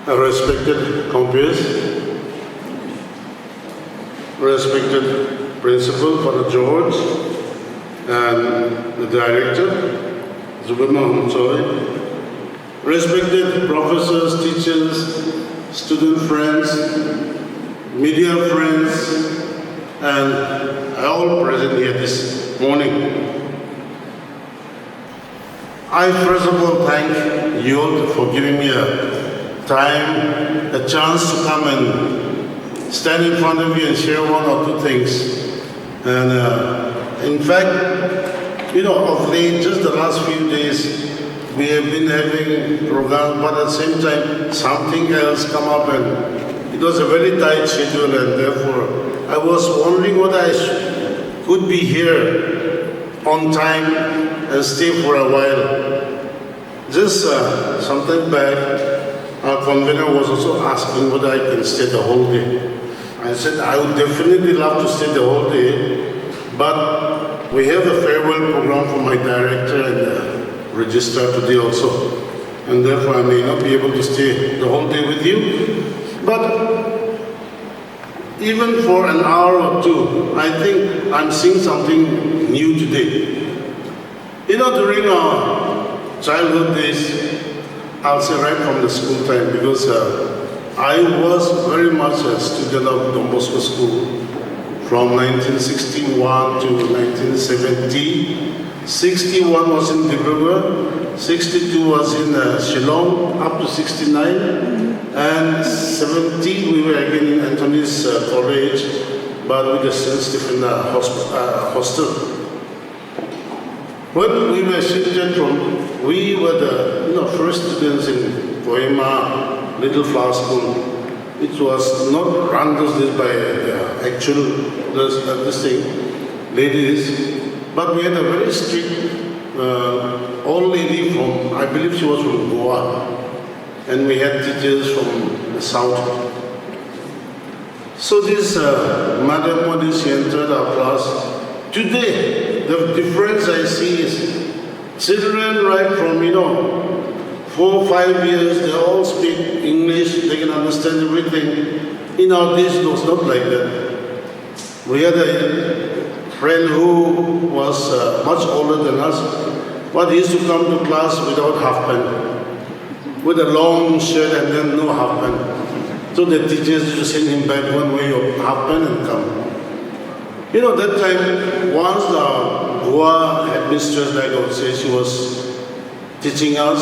Respected compeers, respected Principal Father George, and the Director, Zubirma Humsoi, respected professors, teachers, student friends, media friends, and all present here this morning. I first of all thank you all for giving me a chance to come and stand in front of you and share one or two things. And in fact, of late, just the last few days, we have been having programs, but at the same time, something else come up, and it was a very tight schedule, and therefore, I was wondering whether I could be here on time and stay for a while. Just sometime back, our convener was also asking whether I can stay the whole day. I said I would definitely love to stay the whole day, but we have a farewell program for my director and registrar today also, and therefore I may not be able to stay the whole day with you. But even for an hour or two, I think I'm seeing something new today. During our childhood days, I'll say right from the school time, because I was very much a student of Don Bosco School from 1961 to 1970. 61 was in Dibrugarh, 62 was in Shillong, up to 69, and 70 we were again in Anthony's College, but with a St. Stephen hostel. When we were children, we were the first students in Kohima Little Flower School. It was not run those days by actual ladies, but we had a very strict old lady from, I believe she was from Goa, and we had teachers from the south. So this Madam Modi, she entered our class. Today, the difference I see is children right from 4 or 5 years, they all speak English, they can understand everything. In our days, it was not like that. We had a friend who was much older than us, but he used to come to class without half pant, with a long shirt and then no half pant. So the teachers used to send him back one way of half pant and come. That time, once the Goa headmistress, like I would say, she was teaching us,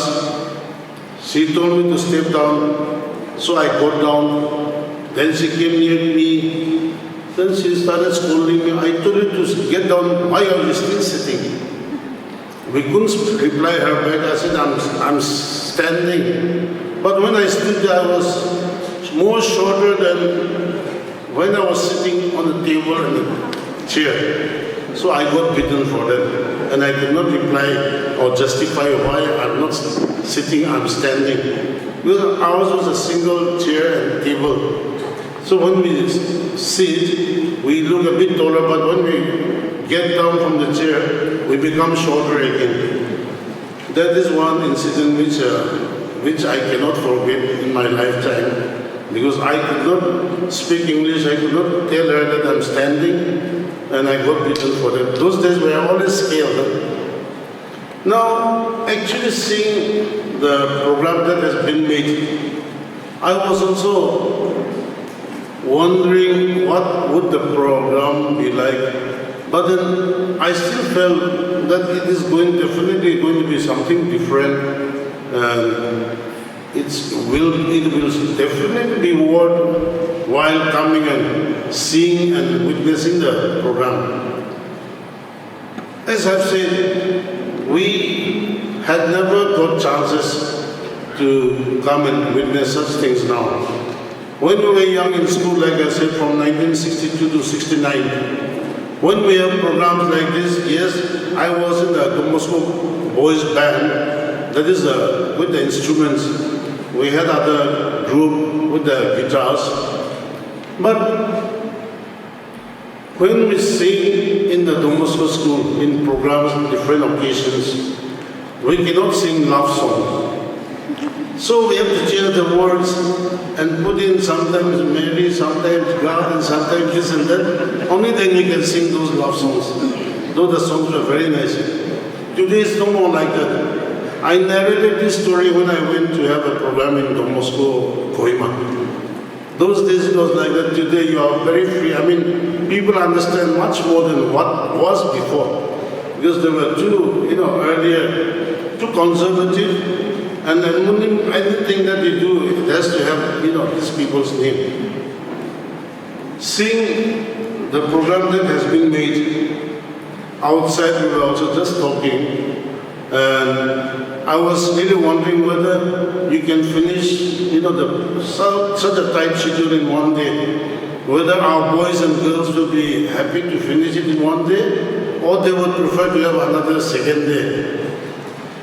she told me to step down, so I got down. Then she came near me, then she started scolding me. I told her to get down, why are you still sitting? We couldn't reply her back. I said, I'm standing. But when I stood there, I was more shorter than when I was sitting on the table and the chair. So I got beaten for that. And I could not reply or justify why I'm not sitting, I'm standing. Because ours was a single chair and table. So when we sit, we look a bit taller, but when we get down from the chair, we become shorter again. That is one incident which I cannot forget in my lifetime, because I could not speak English, I could not tell her that I'm standing, and I got beaten for that. Those days were always scared. Now, actually seeing the program that has been made, I was also wondering what would the program be like. But then I still felt that it is definitely going to be something different, and it will definitely be worthwhile coming and seeing and witnessing the program. As I've said, we had never got chances to come and witness such things now. When we were young in school, like I said, from 1962 to 69, when we have programs like this, yes, I was in the Don Bosco Boys Band, that is with the instruments. We had other group with the guitars. But when we sing in the Don Bosco School, in programs, different occasions, we cannot sing love songs. So we have to change the words and put in sometimes Mary, sometimes God, and sometimes this and that. Only then we can sing those love songs. Though the songs were very nice. Today is no more like that. I narrated this story when I went to have a program in Moscow, Kohima. Those days it was like that. Today you are very free. I mean, people understand much more than what was before. Because they were too, earlier, too conservative. And anything that you do, it has to have, these people's name. Seeing the program that has been made outside, we were also just talking. And I was really wondering whether you can finish, such a tight schedule in one day. Whether our boys and girls will be happy to finish it in one day, or they would prefer to have another second day.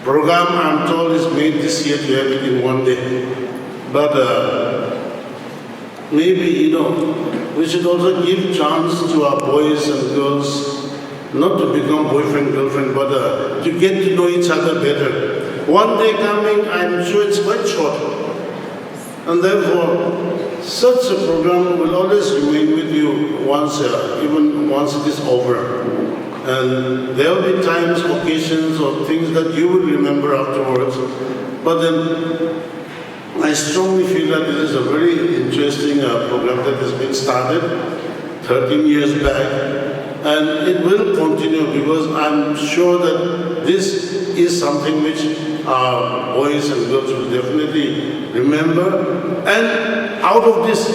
Program, I'm told, is made this year to have it in one day. But maybe, we should also give chance to our boys and girls not to become boyfriend, girlfriend, but to get to know each other better. One day coming, I'm sure it's quite short. And therefore, such a program will always remain with you once, even once it is over. And there will be times, occasions, or things that you will remember afterwards. But then, I strongly feel that this is a very interesting program that has been started 13 years back. And it will continue because I'm sure that this is something which our boys and girls will definitely remember. And out of this,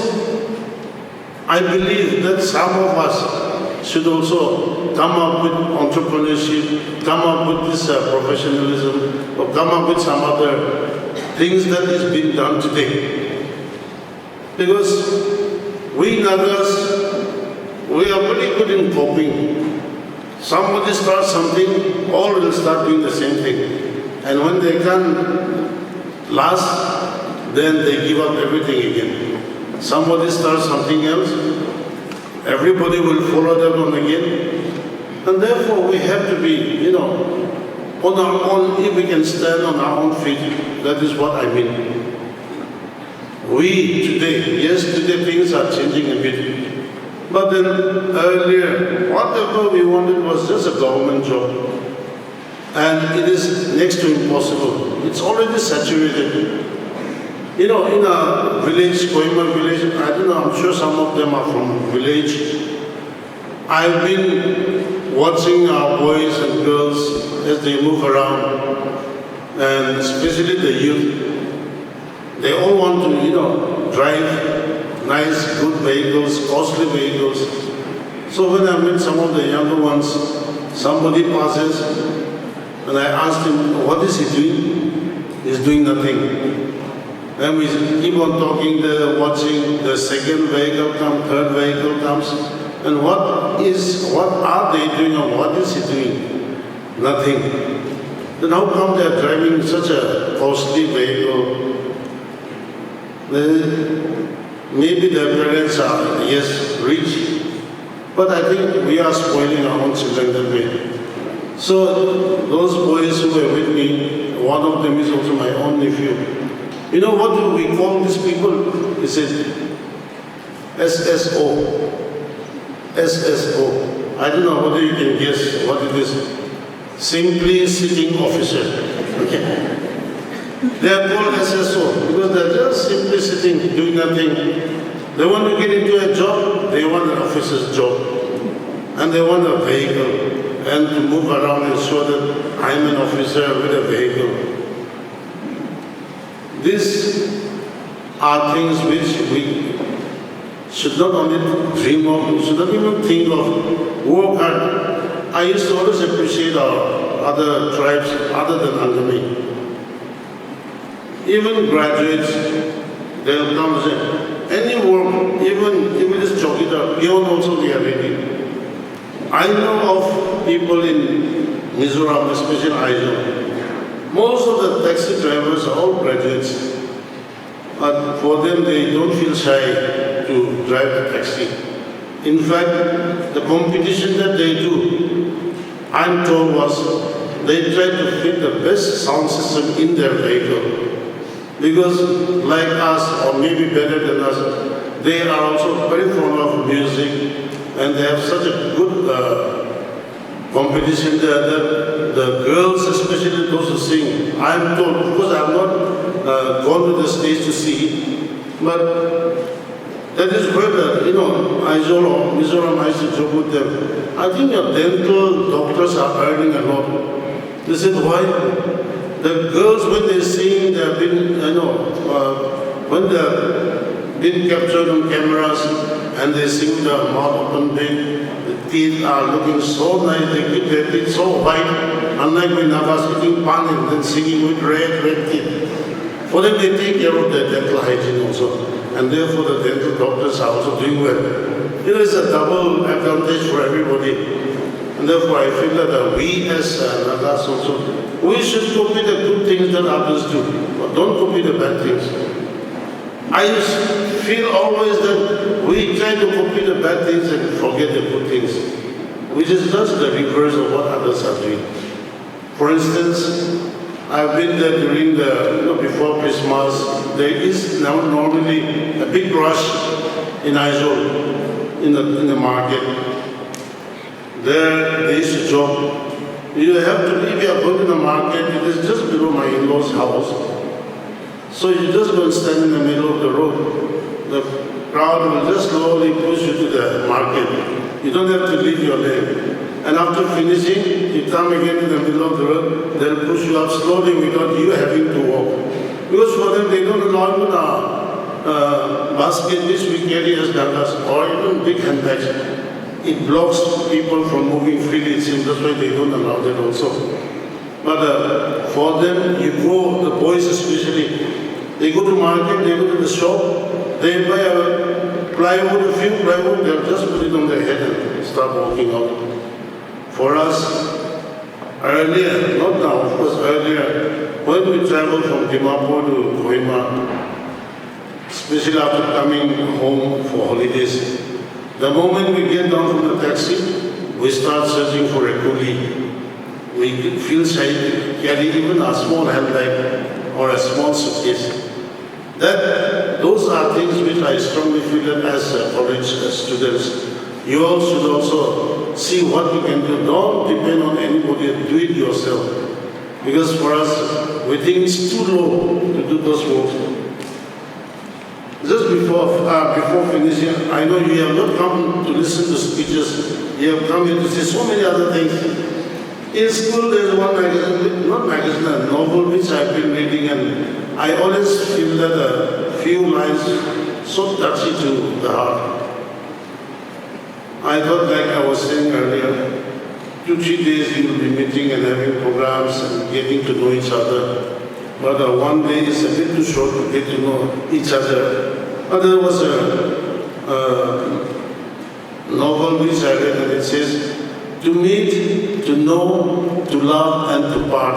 I believe that some of us should also come up with entrepreneurship, come up with this professionalism, or come up with some other things that is being done today. Because we Nagas, we are very good in coping. Somebody starts something, all will start doing the same thing. And when they can't last, then they give up everything again. Somebody starts something else, everybody will follow that one again. And therefore we have to be, on our own, if we can stand on our own feet, that is what I mean. We today, yes, today things are changing a bit. But then earlier, whatever we wanted was just a government job. And it is next to impossible. It's already saturated. In a village, Kohima village, I don't know, I'm sure some of them are from village. I've been watching our boys and girls as they move around, and especially the youth. They all want to, drive nice, good vehicles, costly vehicles. So when I met some of the younger ones, somebody passes, and I asked him, what is he doing? He's doing nothing. And we keep on talking, watching, the second vehicle comes, third vehicle comes, and what are they doing or what is he doing? Nothing. Then how come they are driving such a costly vehicle? Maybe their parents are, yes, rich, but I think we are spoiling our own children that way. So those boys who were with me, one of them is also my own nephew. You know what do we call these people? He said, SSO. SSO. I don't know whether you can guess what it is. Simply sitting officer. Okay. They are called SSO because they are just simply sitting, doing nothing. They want to get into a job, they want an officer's job. And they want a vehicle and to move around and show that I'm an officer with a vehicle. These are things which we should not only dream of, we should not even think of. Work hard. I used to always appreciate our other tribes other than Angami. Even graduates, they'll come and say, any work, even if it is Chokita, beyond also they are ready. I know of people in Mizoram, especially Aizawl. Most of the taxi drivers are all graduates. But for them, they don't feel shy to drive the taxi. In fact, the competition that they do, I'm told was, they try to fit the best sound system in their vehicle. Because like us, or maybe better than us, they are also very fond of music, and they have such a good competition there that the girls, especially those who sing, I am told, because I have not gone to the stage to see, but that is where Mizoram, I used to joke with them. I think your dental doctors are earning a lot. They said, why? The girls, when they sing, they have been, when they have been captured on cameras and they sing with their mouth open big, the teeth are looking so nice, they keep their teeth so white, unlike when Nagas eating pan and then singing with red teeth. For them, they take care of their dental hygiene also. And therefore the dental doctors are also doing well. It's a double advantage for everybody. And therefore I feel that we as Nagas also, we should copy the good things that others do, but don't copy the bad things. I feel always that we try to copy the bad things and forget the good things, which is just the reverse of what others are doing. For instance, I've been there during before Christmas. There is now normally a big rush in Aizawl, in the market. There they used to jog. You have to, if you are going to the market, it is just below my in-laws' house. So you just go and stand in the middle of the road. The crowd will just slowly push you to the market. You don't have to leave your lane. And after finishing, you come again in the middle of the road, they'll push you up slowly without you having to walk. Because for them, they don't allow you the basket which we carry as Nagas, or even big handbags. It blocks people from moving freely, it seems. That's why they don't allow that also. But for them, you go, the boys especially, they go to market, they go to the shop, they buy a plywood, a few plywood, they'll just put it on their head and start walking out. For us, earlier, not now, of course earlier, when we traveled from Dimapur to Kohima, especially after coming home for holidays, the moment we get down from the taxi, we start searching for a coolie. We feel shy to carry even a small handbag or a small suitcase. Those are things which I strongly feel that as college students, you all should also see what you can do. Don't depend on anybody, do it yourself. Because for us, we think it's too low to do those works. Just before finishing, I know you have not come to listen to speeches, you have come here to see so many other things. In school, there's one magazine, not magazine, a novel which I've been reading, and I always feel that a few lines so touchy to the heart. I thought, like I was saying earlier, 2-3 days you will be meeting and having programs and getting to know each other. But one day is a bit too short to get to know each other. But there was a novel which I read, and it says, to meet, to know, to love, and to part.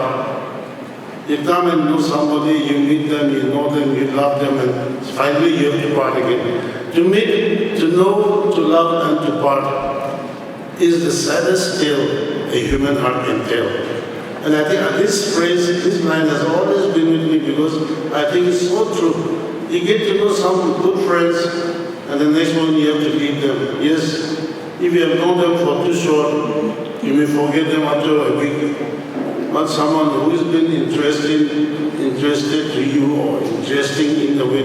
You come and know somebody, you meet them, you know them, you love them, and finally you have to part again. To meet, to know, to love, and to part is the saddest tale a human heart can tell. And I think this phrase, this line has always been with me because I think it's so true. You get to know some good friends, and the next one you have to leave them. Yes, if you have known them for too short, you may forget them after a week. But someone who has been interested to you or interesting in the way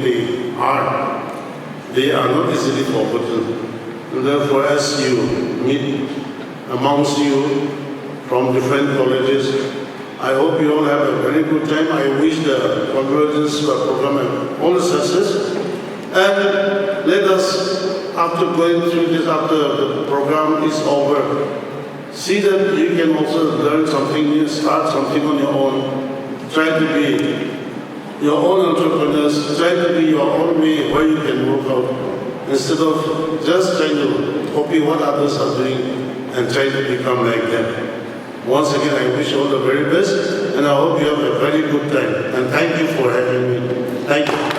they are not easily forgotten. And therefore, as you meet amongst you from different colleges, I hope you all have a very good time. I wish the Convergence program all the success. And let us, after going through this, after the program is over, see that you can also learn something new, start something on your own. Try to be your own entrepreneurs. Try to be your own way where you can work out. Instead of just trying to copy what others are doing and try to become like them. Once again, I wish you all the very best, and I hope you have a very good time. And thank you for having me. Thank you.